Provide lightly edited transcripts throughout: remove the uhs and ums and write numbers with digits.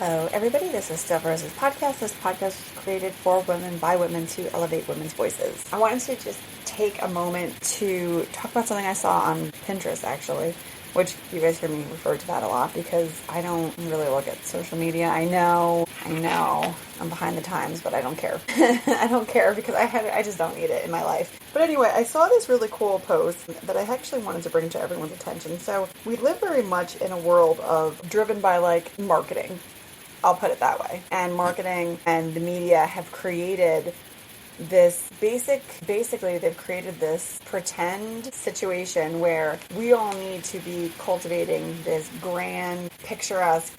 Hello, everybody. This is Steph Rose's podcast. This podcast was created for women by women to elevate women's voices. I wanted to just take a moment to talk about something I saw on Pinterest, actually, which you guys hear me refer to that a lot because I don't really look at social media. I know, I'm behind the times, but I don't care. I don't care because I just don't need it in my life. But anyway, I saw this really cool post that I actually wanted to bring to everyone's attention. So we live very much in a world of driven by like marketing. I'll put it that way. And marketing and the media have created this basically they've created this pretend situation where we all need to be cultivating this grand, picturesque,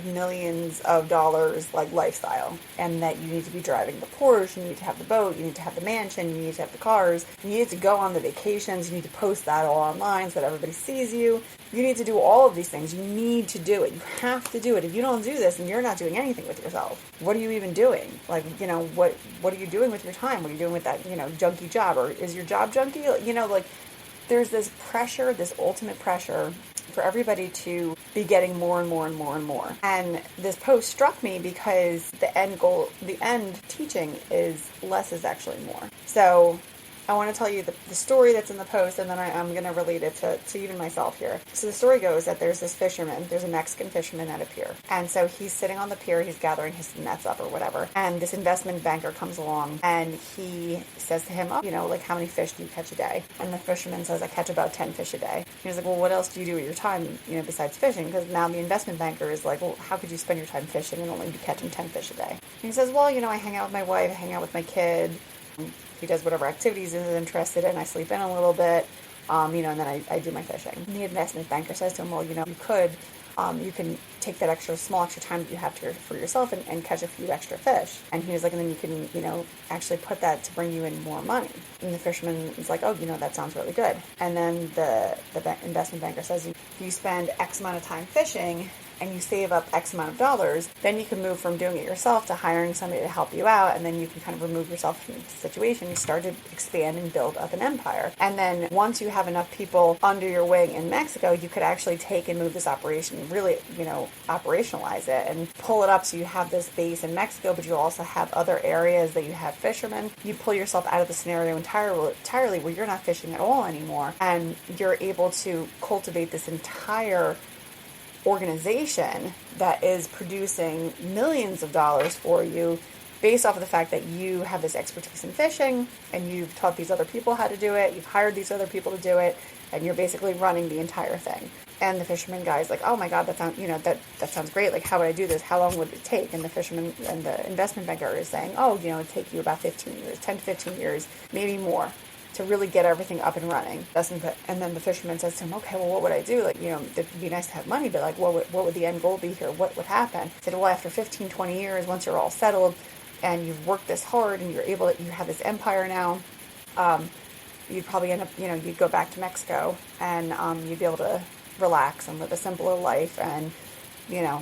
millions of dollars like lifestyle, and that you need to be driving the Porsche, you need to have the boat, you need to have the mansion, you need to have the cars, you need to go on the vacations, you need to post that all online so that everybody sees you. You need to do all of these things. You need to do it. You have to do it. If you don't do this, then you're not doing anything with yourself. What are you even doing? Like, what are you doing with your time? What are you doing with that, junky job? Or is your job junky? There's this pressure, this ultimate pressure for everybody to be getting more and more and more and more. And this post struck me because the end teaching is less is actually more. So I want to tell you the story that's in the post, and then I'm going to relate it to even myself here. So the story goes that there's this fisherman, there's a Mexican fisherman at a pier. And so he's sitting on the pier, he's gathering his nets up or whatever. And this investment banker comes along and he says to him, how many fish do you catch a day? And the fisherman says, I catch about 10 fish a day. He's like, well, what else do you do with your time, besides fishing? Because now the investment banker is like, well, how could you spend your time fishing and only be catching 10 fish a day? And he says, well, I hang out with my wife, I hang out with my kid. He does whatever activities he's interested in. I sleep in a little bit, and then I do my fishing. And the investment banker says to him, well, you can take that small extra time that you have for yourself and catch a few extra fish. And he was like, and then you can, actually put that to bring you in more money. And the fisherman is like, oh, that sounds really good. And then the investment banker says, if you spend X amount of time fishing, and you save up X amount of dollars, then you can move from doing it yourself to hiring somebody to help you out, and then you can kind of remove yourself from the situation. You start to expand and build up an empire. And then once you have enough people under your wing in Mexico, you could actually take and move this operation, really, operationalize it and pull it up so you have this base in Mexico, but you also have other areas that you have fishermen. You pull yourself out of the scenario entirely where you're not fishing at all anymore, and you're able to cultivate this entire organization that is producing millions of dollars for you based off of the fact that you have this expertise in fishing and you've taught these other people how to do it, you've hired these other people to do it, and you're basically running the entire thing. And the fisherman guy's like, oh my God, that sounds great. Like, how would I do this? How long would it take? And the fisherman and the investment banker is saying, it'd take you about 15 years, 10 to 15 years, maybe more, to really get everything up and running. And then the fisherman says to him, okay, well, what would I do? It'd be nice to have money, but what would the end goal be here? What would happen? He said, well, after 15, 20 years, once you're all settled and you've worked this hard and you have this empire now, you'd probably end up, you'd go back to Mexico and you'd be able to relax and live a simpler life and,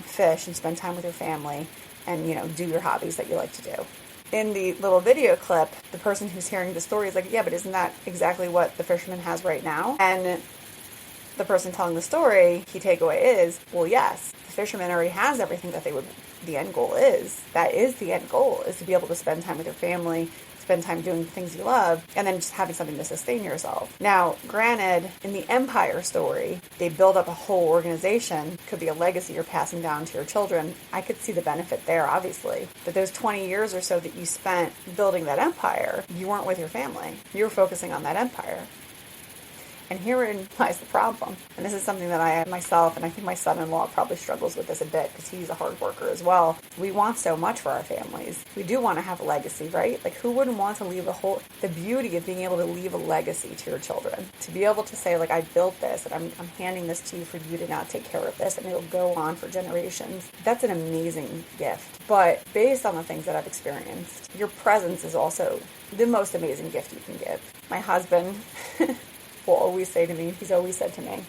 fish and spend time with your family and, do your hobbies that you like to do. In the little video clip, the person who's hearing the story is like, yeah, but isn't that exactly what the fisherman has right now? And the person telling the story, key takeaway is, well, yes, the fisherman already has everything that the end goal is. That is the end goal, is to be able to spend time with your family, spend time doing the things you love, and then just having something to sustain yourself. Now, granted, in the empire story, they build up a whole organization. Could be a legacy you're passing down to your children. I could see the benefit there, obviously. But those 20 years or so that you spent building that empire, you weren't with your family. You were focusing on that empire. And herein lies the problem. And this is something that I myself, and I think my son-in-law probably struggles with this a bit because he's a hard worker as well. We want so much for our families. We do want to have a legacy, right? Like, who wouldn't want to leave the beauty of being able to leave a legacy to your children? To be able to say, like, I built this and I'm handing this to you for you to now take care of this and it'll go on for generations. That's an amazing gift. But based on the things that I've experienced, your presence is also the most amazing gift you can give. My husband will always say to me, he's always said to me,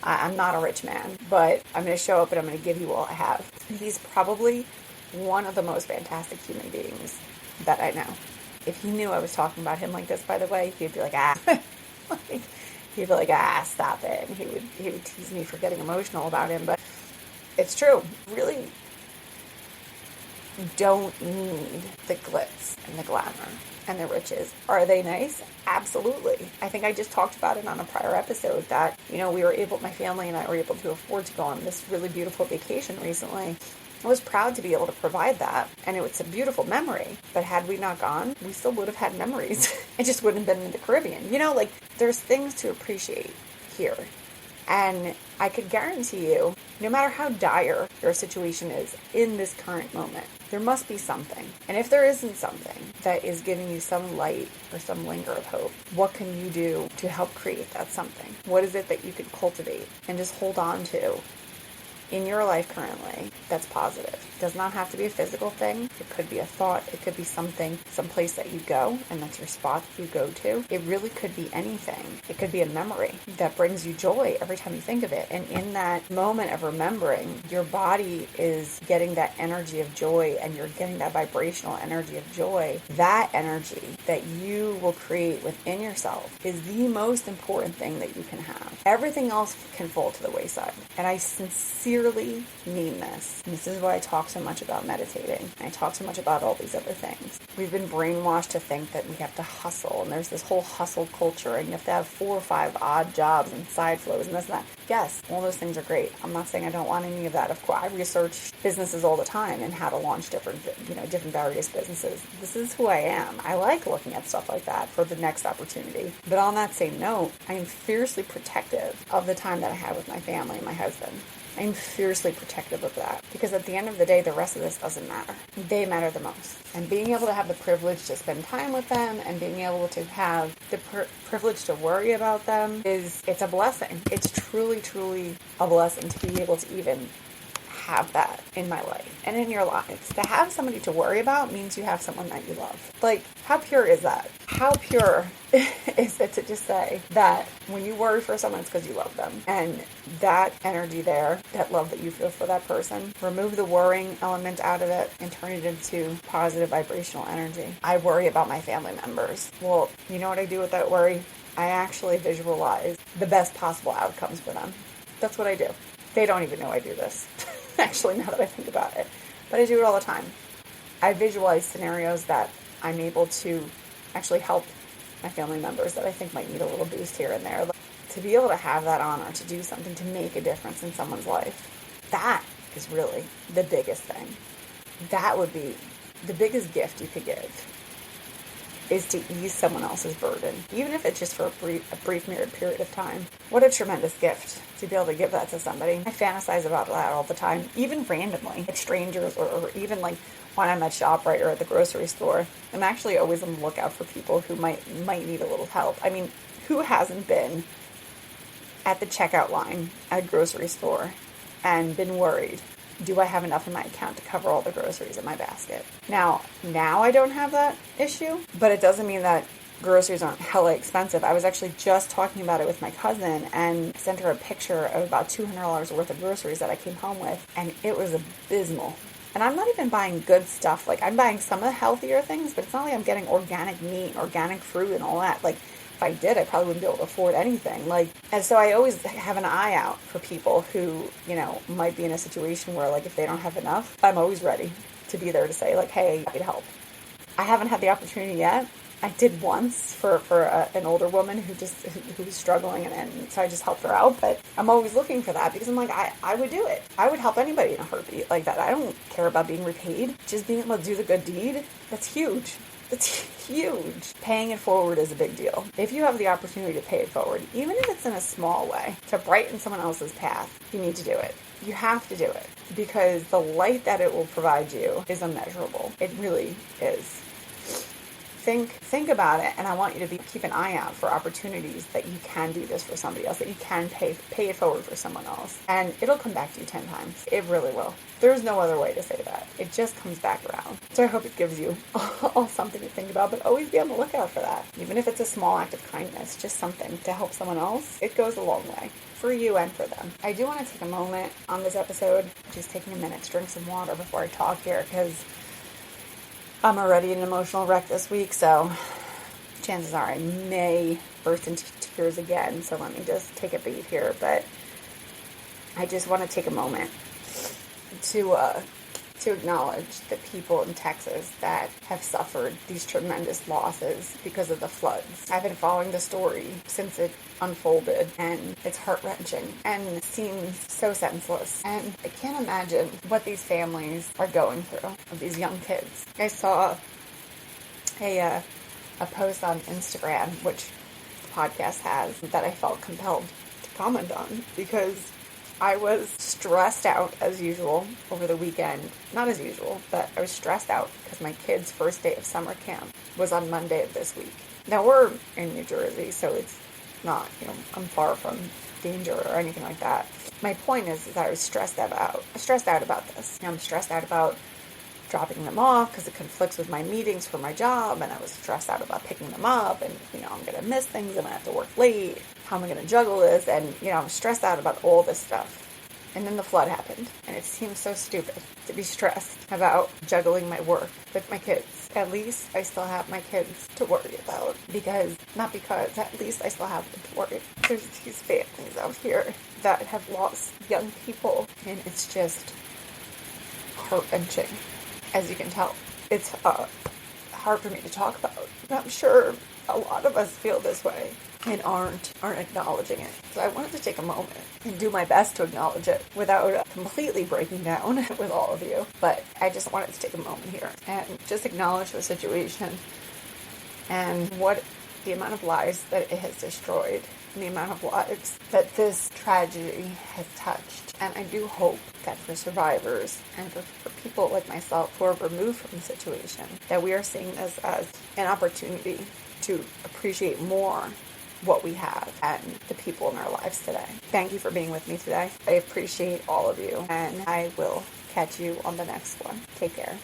I'm not a rich man, but I'm going to show up and I'm going to give you all I have. He's probably one of the most fantastic human beings that I know. If he knew I was talking about him like this, by the way, he'd be like, he'd be like, stop it. And he would tease me for getting emotional about him. But It's true. Really don't need the glitz and the glamour and the riches. Are they nice? Absolutely. I think I just talked about it on a prior episode that, my family and I were able to afford to go on this really beautiful vacation recently. I was proud to be able to provide that, and it's a beautiful memory. But had we not gone, we still would have had memories. It just wouldn't have been in the Caribbean. There's things to appreciate here. And I could guarantee you, no matter how dire your situation is in this current moment, there must be something. And if there isn't something that is giving you some light or some linger of hope, what can you do to help create that something? What is it that you can cultivate and just hold on to in your life currently that's positive? It does not have to be a physical thing. It could be a thought. It could be something, someplace that you go, and that's your spot that you go to. It really could be anything. It could be a memory that brings you joy every time you think of it. And in that moment of remembering, your body is getting that energy of joy, and you're getting that vibrational energy of joy. That energy that you will create within yourself is the most important thing that you can have. Everything else can fall to the wayside. And I sincerely mean this. And this is why I talk so much about meditating. And I talk so much about all these other things. We've been brainwashed to think that we have to hustle, and there's this whole hustle culture, and you have to have 4 or 5 odd jobs and side flows and this and that. Yes, all those things are great. I'm not saying I don't want any of that. Of course, I research businesses all the time and how to launch different various businesses. This is who I am. I like looking at stuff like that for the next opportunity. But on that same note, I am fiercely protective of the time that I have with my family and my husband. I'm fiercely protective of that, because at the end of the day, the rest of this doesn't matter. They matter the most. And being able to have the privilege to spend time with them and being able to have the privilege to worry about them it's a blessing. It's truly, truly a blessing to be able to even have that in my life and in your lives. To have somebody to worry about means you have someone that you love. Like, how pure is that? How pure is it to just say that when you worry for someone, it's because you love them? And that energy there, that love that you feel for that person, remove the worrying element out of it and turn it into positive vibrational energy. I worry about my family members. Well, you know what I do with that worry? I actually visualize the best possible outcomes for them. That's what I do. They don't even know I do this. Actually, now that I think about it. But I do it all the time. I visualize scenarios that I'm able to actually help my family members that I think might need a little boost here and there. To be able to have that honor, to do something to make a difference in someone's life, that is really the biggest thing. That would be the biggest gift you could give, is to ease someone else's burden, even if it's just for a brief period of time. What a tremendous gift to be able to give that to somebody. I fantasize about that all the time, even randomly, like strangers, or even like when I'm at ShopRite or at the grocery store. I'm actually always on the lookout for people who might need a little help. I mean, who hasn't been at the checkout line at a grocery store and been worried, do I have enough in my account to cover all the groceries in my basket? Now I don't have that issue, but it doesn't mean that groceries aren't hella expensive. I was actually just talking about it with my cousin and sent her a picture of about $200 worth of groceries that I came home with, and it was abysmal. And I'm not even buying good stuff. Like, I'm buying some of the healthier things, but it's not like I'm getting organic meat, organic fruit, and all that. Like, if I did, I probably wouldn't be able to afford anything. And so I always have an eye out for people who, might be in a situation where, like, if they don't have enough, I'm always ready to be there to say, like, hey, I need help. I haven't had the opportunity yet. I did once for an older woman who was struggling, and so I just helped her out. But I'm always looking for that, because I'm like, I would do it. I would help anybody in a heartbeat like that. I don't care about being repaid. Just being able to do the good deed, that's huge. It's huge. Paying it forward is a big deal. If you have the opportunity to pay it forward, even if it's in a small way, to brighten someone else's path, you need to do it. You have to do it, because the light that it will provide you is immeasurable. It really is. Think about it, and I want you to keep an eye out for opportunities that you can do this for somebody else, that you can pay it forward for someone else, and it'll come back to you 10 times. It really will. There's no other way to say that. It just comes back around. So I hope it gives you all something to think about, but always be on the lookout for that. Even if it's a small act of kindness, just something to help someone else, it goes a long way. For you and for them. I do want to take a moment on this episode, just taking a minute to drink some water before I talk here, because I'm already an emotional wreck this week, so chances are I may burst into tears again, so let me just take a beat here. But I just want to take a moment to acknowledge the people in Texas that have suffered these tremendous losses because of the floods. I've been following the story since it unfolded, and it's heart-wrenching and seems so senseless. And I can't imagine what these families are going through of these young kids. I saw a post on Instagram, which the podcast has, that I felt compelled to comment on because I was stressed out as usual over the weekend. Not as usual, but I was stressed out because my kid's first day of summer camp was on Monday of this week. Now, we're in New Jersey, so it's not, I'm far from danger or anything like that. My point is that I was stressed out about this. I'm stressed out about dropping them off because it conflicts with my meetings for my job, and I was stressed out about picking them up, and I'm going to miss things, I'm going to have to work late, how am I going to juggle this, and I'm stressed out about all this stuff. And then the flood happened, and it seems so stupid to be stressed about juggling my work with my kids. At least I still have my kids to worry about, at least I still have them to worry. There's these families out here that have lost young people, and it's just heart-wrenching. As you can tell, it's hard for me to talk about. I'm sure a lot of us feel this way and aren't acknowledging it. So I wanted to take a moment and do my best to acknowledge it without completely breaking down with all of you. But I just wanted to take a moment here and just acknowledge the situation and what the amount of lives that it has destroyed, and the amount of lives that this tragedy has touched. And I do hope that for survivors and for people like myself who are removed from the situation, that we are seeing this as an opportunity to appreciate more what we have and the people in our lives today. Thank you for being with me today. I appreciate all of you, and I will catch you on the next one. Take care.